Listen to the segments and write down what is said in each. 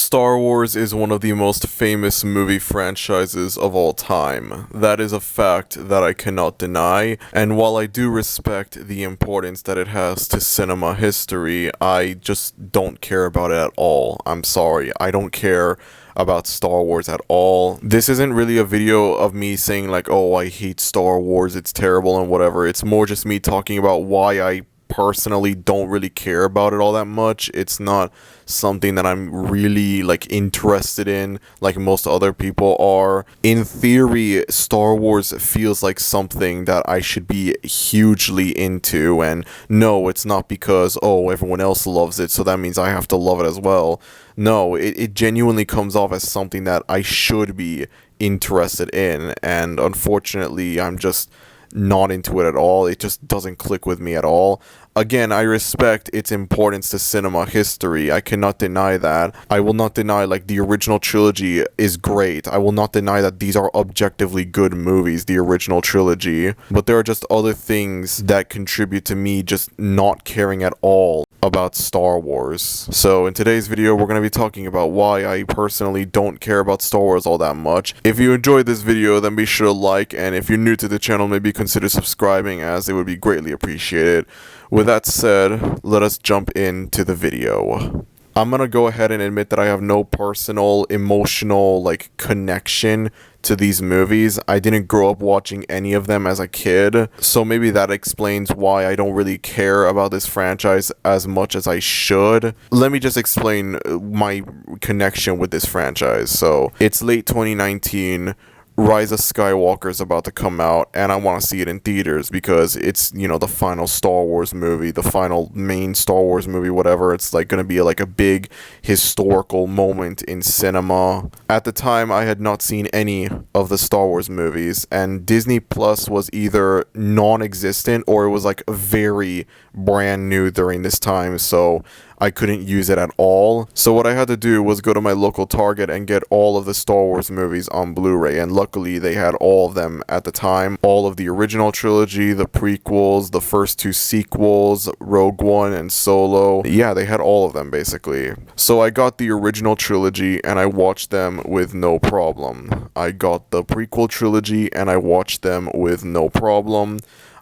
Star Wars is one of the most famous movie franchises of all time. That is a fact that I cannot deny, and while I do respect the importance that it has to cinema history, I just don't care about it at all. I'm sorry, I don't care about Star Wars at all. This isn't really a video of me saying like, oh, I hate Star Wars, it's terrible and whatever. It's more just me talking about why I personally don't really care about it all that much. It's not something that I'm really like interested in like most other people are. In theory, Star Wars feels like something that I should be hugely into, and no, it's not because oh everyone else loves it so that means I have to love it as well. No, it genuinely comes off as something that I should be interested in, and unfortunately I'm just not into it at all. It just doesn't click with me at all. Again, I respect its importance to cinema history. I cannot deny that. I will not deny like the original trilogy is great. I will not deny that these are objectively good movies, the original trilogy. But there are just other things that contribute to me just not caring at all about Star Wars. So in today's video, we're going to be talking about why I personally don't care about Star Wars all that much. If you enjoyed this video, then be sure to like, and if you're new to the channel, maybe consider subscribing, as it would be greatly appreciated. With that said, let us jump into the video. I'm gonna go ahead and admit that I have no personal, emotional, like, connection to these movies. I didn't grow up watching any of them as a kid, so maybe that explains why I don't really care about this franchise as much as I should. Let me just explain my connection with this franchise. So, it's late 2019, Rise of Skywalker is about to come out, and I want to see it in theaters because it's, you know, the final Star Wars movie, the final main Star Wars movie, whatever. It's like going to be like a big historical moment in cinema. At the time, I had not seen any of the Star Wars movies, and Disney Plus was either non-existent or it was like very brand new during this time, so I couldn't use it at all. So what I had to do was go to my local Target and get all of the Star Wars movies on Blu-ray, and luckily they had all of them at the time. All of the original trilogy, the prequels, the first two sequels, Rogue One and Solo. Yeah, they had all of them basically. So I got the original trilogy and I watched them with no problem. I got the prequel trilogy and I watched them with no problem.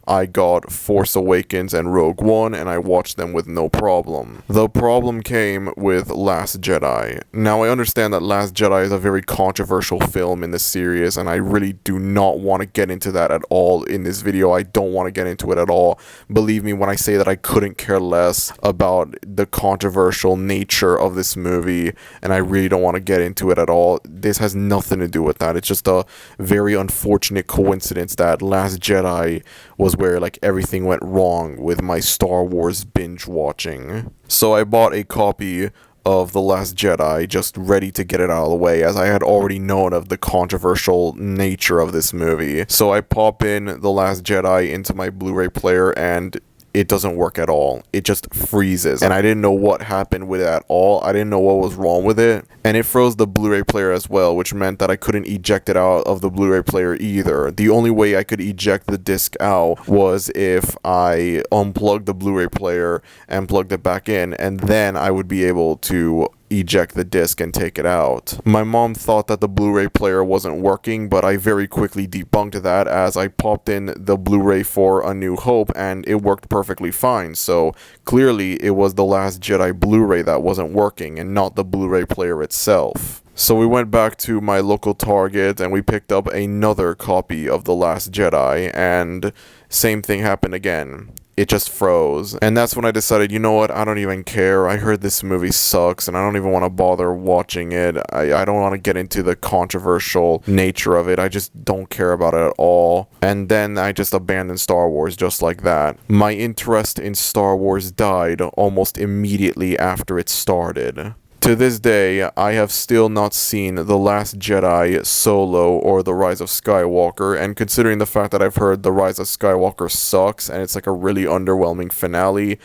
I got Force Awakens and Rogue One, and I watched them with no problem. The problem came with Last Jedi. Now, I understand that Last Jedi is a very controversial film in the series, and I really do not want to get into that at all in this video. I don't want to get into it at all. Believe me when I say that I couldn't care less about the controversial nature of this movie, and I really don't want to get into it at all. This has nothing to do with that. It's just a very unfortunate coincidence that Last Jedi was where like everything went wrong with my Star Wars binge watching. So I bought a copy of The Last Jedi, just ready to get it out of the way, as I had already known of the controversial nature of this movie. So I pop in The Last Jedi into my Blu-ray player, and it doesn't work at all. It just freezes, and I didn't know what happened with it at all. I didn't know what was wrong with it, and it froze the Blu-ray player as well, which meant that I couldn't eject it out of the Blu-ray player either. The only way I could eject the disc out was if I unplugged the Blu-ray player and plugged it back in, and then I would be able to eject the disc and take it out. My mom thought that the Blu-ray player wasn't working, but I very quickly debunked that as I popped in the Blu-ray for A New Hope and it worked perfectly fine. So clearly it was the Last Jedi Blu-ray that wasn't working and not the Blu-ray player itself. So we went back to my local Target and we picked up another copy of The Last Jedi, and same thing happened again. It just froze. And that's when I decided, you know what, I don't even care. I heard this movie sucks and I don't even want to bother watching it. I don't want to get into the controversial nature of it. I just don't care about it at all. And then I just abandoned Star Wars just like that. My interest in Star Wars died almost immediately after it started. To this day, I have still not seen The Last Jedi, Solo, or The Rise of Skywalker, and considering the fact that I've heard The Rise of Skywalker sucks and it's like a really underwhelming finale,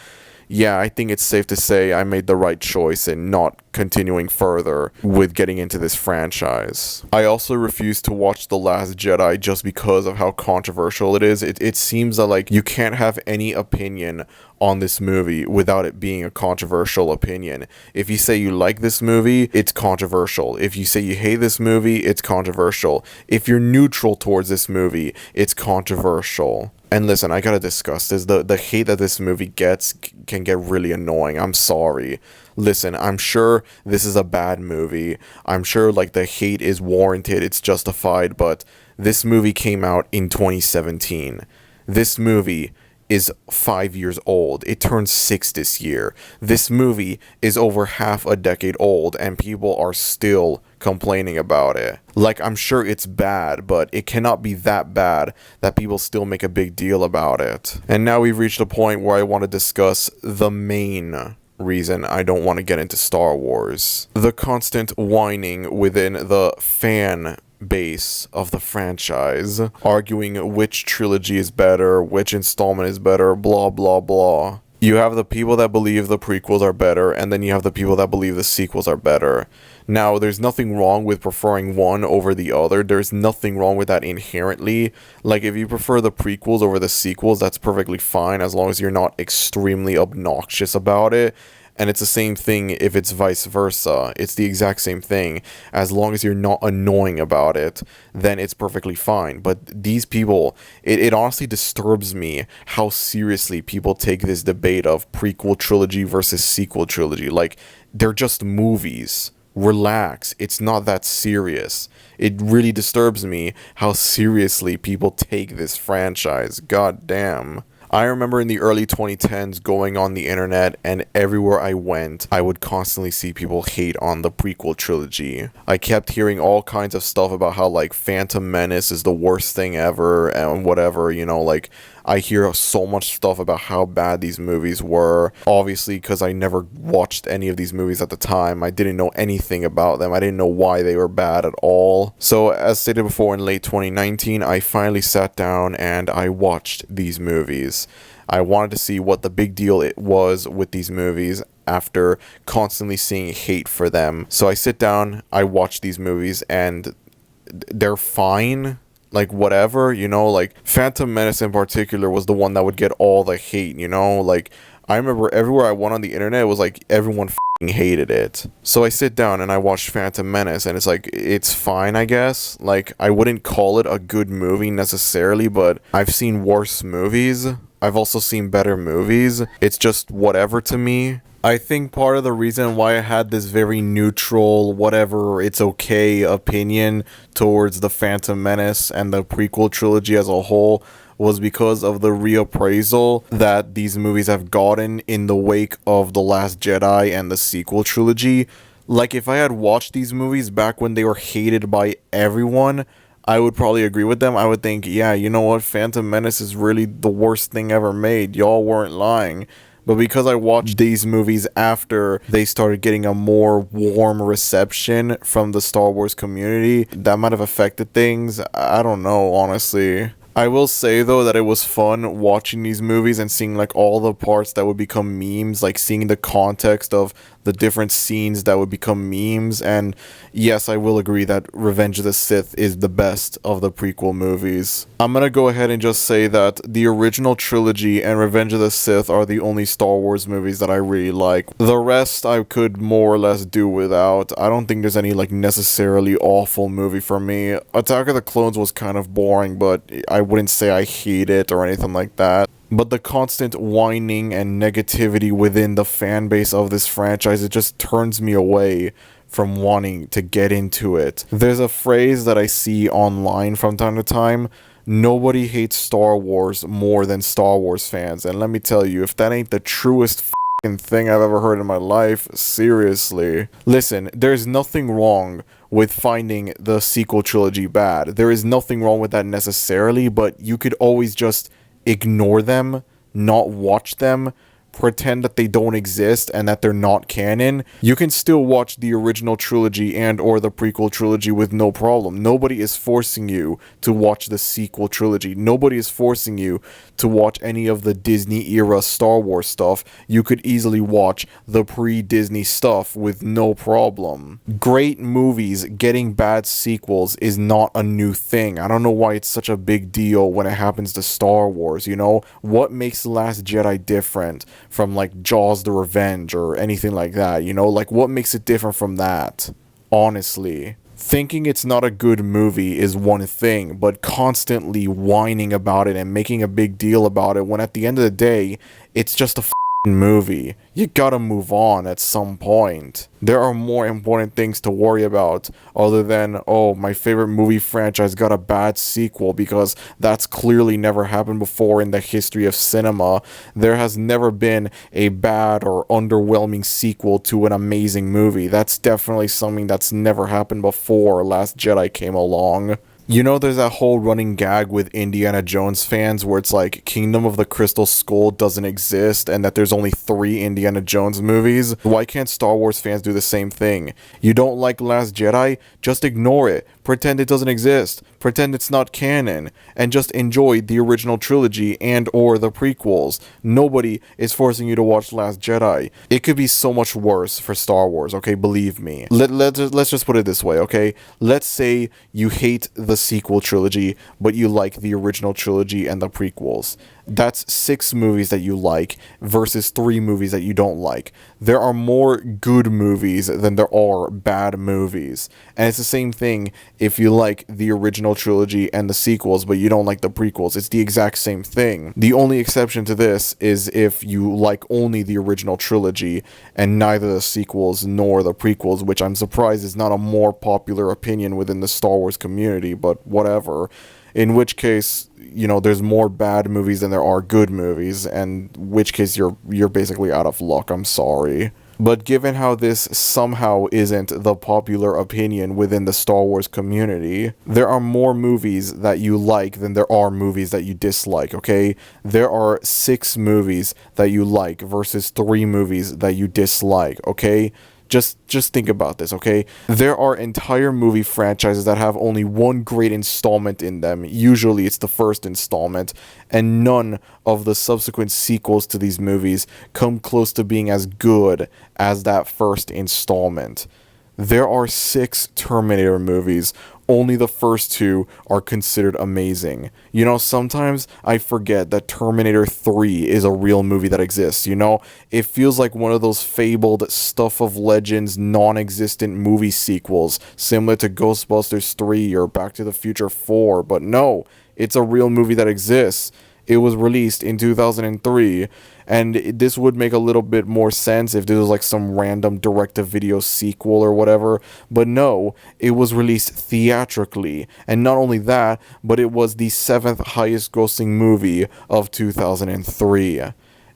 yeah, I think it's safe to say I made the right choice in not continuing further with getting into this franchise. I also refuse to watch The Last Jedi just because of how controversial it is. It seems that like you can't have any opinion on this movie without it being a controversial opinion. If you say you like this movie, it's controversial. If you say you hate this movie, it's controversial. If you're neutral towards this movie, it's controversial. And listen, I gotta discuss this. The hate that this movie gets can get really annoying. I'm sorry. Listen, I'm sure this is a bad movie. I'm sure like the hate is warranted, it's justified, but this movie came out in 2017. This movie is 5 years old. It turns 6 this year. This movie is over half a decade old and people are still complaining about it. Like, I'm sure it's bad, but it cannot be that bad that people still make a big deal about it. And now we've reached a point where I want to discuss the main reason I don't want to get into Star Wars. The constant whining within the fan base of the franchise, arguing which trilogy is better, which installment is better, blah blah blah. You have the people that believe the prequels are better, and then you have the people that believe the sequels are better. Now, there's nothing wrong with preferring one over the other. There's nothing wrong with that inherently. Like, if you prefer the prequels over the sequels, that's perfectly fine, as long as you're not extremely obnoxious about it. And it's the same thing if it's vice versa. It's the exact same thing. As long as you're not annoying about it, then it's perfectly fine. But these people, it honestly disturbs me how seriously people take this debate of prequel trilogy versus sequel trilogy. Like, they're just movies. Relax. It's not that serious. It really disturbs me how seriously people take this franchise. God damn. I remember in the early 2010s going on the internet, and everywhere I went, I would constantly see people hate on the prequel trilogy. I kept hearing all kinds of stuff about how, like, Phantom Menace is the worst thing ever, and whatever, you know, like, I hear so much stuff about how bad these movies were. Obviously, because I never watched any of these movies at the time, I didn't know anything about them. I didn't know why they were bad at all. So, as stated before, in late 2019, I finally sat down and I watched these movies. I wanted to see what the big deal it was with these movies after constantly seeing hate for them. So I sit down, I watch these movies, and they're fine. Like, whatever, you know, like, Phantom Menace in particular was the one that would get all the hate, you know, like, I remember everywhere I went on the internet, it was like, everyone f***ing hated it. So I sit down and I watch Phantom Menace, and it's like, it's fine, I guess, like, I wouldn't call it a good movie necessarily, but I've seen worse movies. I've also seen better movies. It's just whatever to me. I think part of the reason why I had this very neutral, whatever, it's okay opinion towards the Phantom Menace and the prequel trilogy as a whole was because of the reappraisal that these movies have gotten in the wake of The Last Jedi and the sequel trilogy. Like, if I had watched these movies back when they were hated by everyone, I would probably agree with them. I would think, yeah, you know what, Phantom Menace is really the worst thing ever made. Y'all weren't lying. But because I watched these movies after they started getting a more warm reception from the Star Wars community, that might have affected things. I don't know, honestly. I will say, though, that it was fun watching these movies and seeing, like, all the parts that would become memes, like, seeing the context of the different scenes that would become memes. And yes, I will agree that Revenge of the Sith is the best of the prequel movies. I'm gonna go ahead and just say that the original trilogy and Revenge of the Sith are the only Star Wars movies that I really like. The rest I could more or less do without. I don't think there's any, like, necessarily awful movie for me. Attack of the Clones was kind of boring, but I wouldn't say I hate it or anything like that. But the constant whining and negativity within the fan base of this franchise, it just turns me away from wanting to get into it. There's a phrase that I see online from time to time: nobody hates Star Wars more than Star Wars fans. And let me tell you, if that ain't the truest thing I've ever heard in my life, seriously. Listen, there's nothing wrong with finding the sequel trilogy bad. There is nothing wrong with that necessarily, but you could always just ignore them, not watch them, pretend that they don't exist and that they're not canon, you can still watch the original trilogy and or the prequel trilogy with no problem. Nobody is forcing you to watch the sequel trilogy. Nobody is forcing you to watch any of the Disney era Star Wars stuff. You could easily watch the pre-Disney stuff with no problem. Great movies getting bad sequels is not a new thing. I don't know why it's such a big deal when it happens to Star Wars, you know? What makes The Last Jedi different from like Jaws the Revenge or anything like that, you know? Like, what makes it different from that? Honestly. Thinking it's not a good movie is one thing, but constantly whining about it and making a big deal about it when at the end of the day, it's just a movie. You gotta move on at some point. There are more important things to worry about other than, oh, my favorite movie franchise got a bad sequel, because that's clearly never happened before in the history of cinema. There has never been a bad or underwhelming sequel to an amazing movie. That's definitely something that's never happened before Last Jedi came along. You know, there's that whole running gag with Indiana Jones fans where it's like Kingdom of the Crystal Skull doesn't exist and that there's only 3 Indiana Jones movies. Why can't Star Wars fans do the same thing? You don't like Last Jedi? Just ignore it. Pretend it doesn't exist. Pretend it's not canon. And just enjoy the original trilogy and or the prequels. Nobody is forcing you to watch Last Jedi. It could be so much worse for Star Wars, okay? Believe me. Let's just put it this way, okay? Let's say you hate the sequel trilogy, but you like the original trilogy and the prequels. That's 6 movies that you like versus 3 movies that you don't like. There are more good movies than there are bad movies. And it's the same thing if you like the original trilogy and the sequels, but you don't like the prequels. It's the exact same thing. The only exception to this is if you like only the original trilogy and neither the sequels nor the prequels, which I'm surprised is not a more popular opinion within the Star Wars community, but whatever. In which case, you know, there's more bad movies than there are good movies, and which case you're basically out of luck. I'm sorry. But given how this somehow isn't the popular opinion within the Star Wars community, there are more movies that you like than there are movies that you dislike, okay? There are 6 movies that you like versus 3 movies that you dislike, okay? Just think about this, okay? There are entire movie franchises that have only one great installment in them. Usually it's the first installment, and none of the subsequent sequels to these movies come close to being as good as that first installment. There are 6 Terminator movies. Only the first 2 are considered amazing. You know, sometimes I forget that Terminator 3 is a real movie that exists, you know? It feels like one of those fabled Stuff of Legends non-existent movie sequels, similar to Ghostbusters 3 or Back to the Future 4, but no, it's a real movie that exists. It was released in 2003, and this would make a little bit more sense if this was like some random direct-to-video sequel or whatever, but no, it was released theatrically, and not only that, but it was the 7th highest grossing movie of 2003.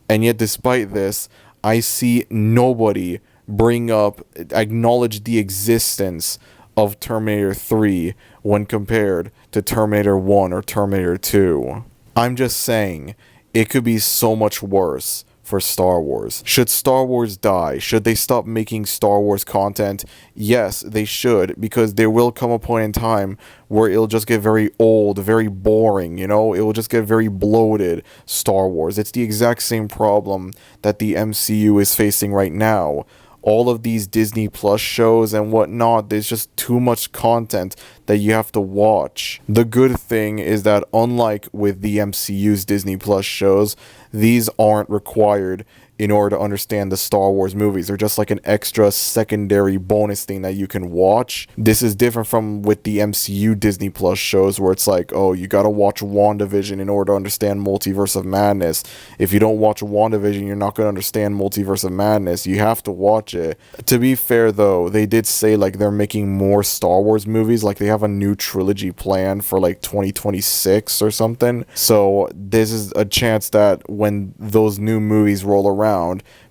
And yet despite this, I see nobody acknowledge the existence of Terminator 3 when compared to Terminator 1 or Terminator 2. I'm just saying, it could be so much worse for Star Wars. Should Star Wars die? Should they stop making Star Wars content? Yes, they should, because there will come a point in time where it'll just get very old, very boring, you know? It will just get very bloated, Star Wars. It's the exact same problem that the MCU is facing right now. All of these Disney Plus shows and whatnot, there's just too much content that you have to watch. The good thing is that unlike with the MCU's Disney Plus shows, these aren't required in order to understand the Star Wars movies. They're just like an extra secondary bonus thing that you can watch. This is different from with the MCU Disney Plus shows where it's like, oh, you gotta watch WandaVision in order to understand Multiverse of Madness. If you don't watch WandaVision, you're not gonna understand Multiverse of Madness. You have to watch it. To be fair though, they did say like they're making more Star Wars movies, like they have a new trilogy planned for like 2026 or something. So this is a chance that when those new movies roll around,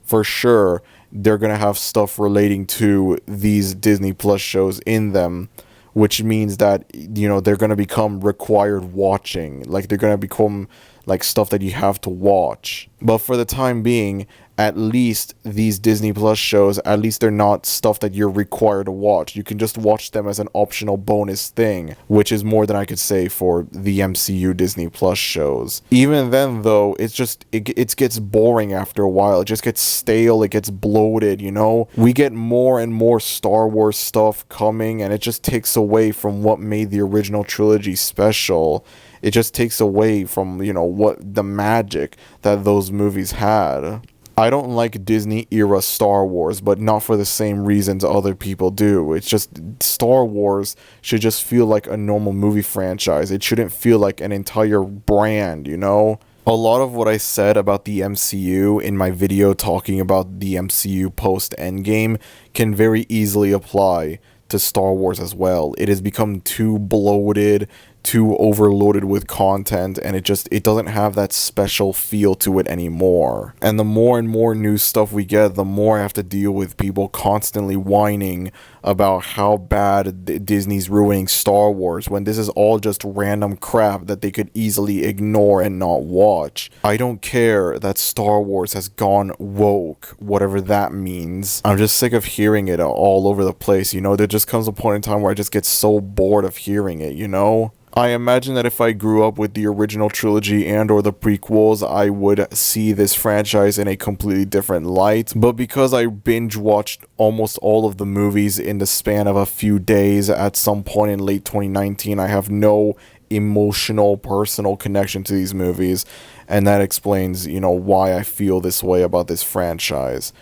for sure they're gonna have stuff relating to these Disney Plus shows in them, which means that, you know, they're gonna become required watching. Like they're gonna become like stuff that you have to watch. But for the time being, at least these Disney Plus shows, at least they're not stuff that you're required to watch. You can just watch them as an optional bonus thing, which is more than I could say for the MCU Disney Plus shows. Even then, though, it gets boring after a while. It just gets stale, it gets bloated, you know? We get more and more Star Wars stuff coming, and it just takes away from what made the original trilogy special. It just takes away from, what the magic that those movies had. I don't like Disney era Star Wars, but not for the same reasons other people do. It's just Star Wars should just feel like a normal movie franchise. It shouldn't feel like an entire brand, you know? A lot of what I said about the MCU in my video talking about the MCU post-Endgame can very easily apply to Star Wars as well. It has become too bloated, too overloaded with content, and it doesn't have that special feel to it anymore. And the more and more new stuff we get, the more I have to deal with people constantly whining about how bad Disney's ruining Star Wars, when this is all just random crap that they could easily ignore and not watch. I don't care that Star Wars has gone woke, whatever that means. I'm just sick of hearing it all over the place, there just comes a point in time where I just get so bored of hearing it, I imagine that if I grew up with the original trilogy and or the prequels, I would see this franchise in a completely different light. But because I binge watched almost all of the movies in the span of a few days at some point in late 2019, I have no emotional, personal connection to these movies. And that explains, why I feel this way about this franchise.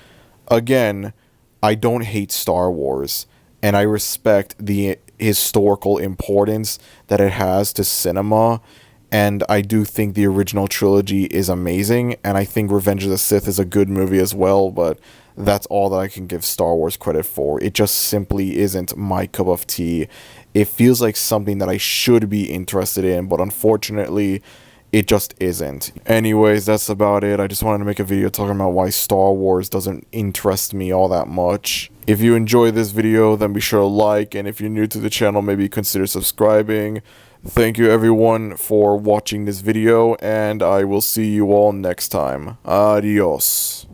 Again, I don't hate Star Wars, and I respect the historical importance that it has to cinema, and I do think the original trilogy is amazing, and I think Revenge of the Sith is a good movie as well, but that's all that I can give Star Wars credit for. It just simply isn't my cup of tea. It feels like something that I should be interested in, but unfortunately, it just isn't. Anyways, that's about it. I just wanted to make a video talking about why Star Wars doesn't interest me all that much. If you enjoyed this video, then be sure to like, and if you're new to the channel, maybe consider subscribing. Thank you everyone for watching this video, and I will see you all next time. Adios.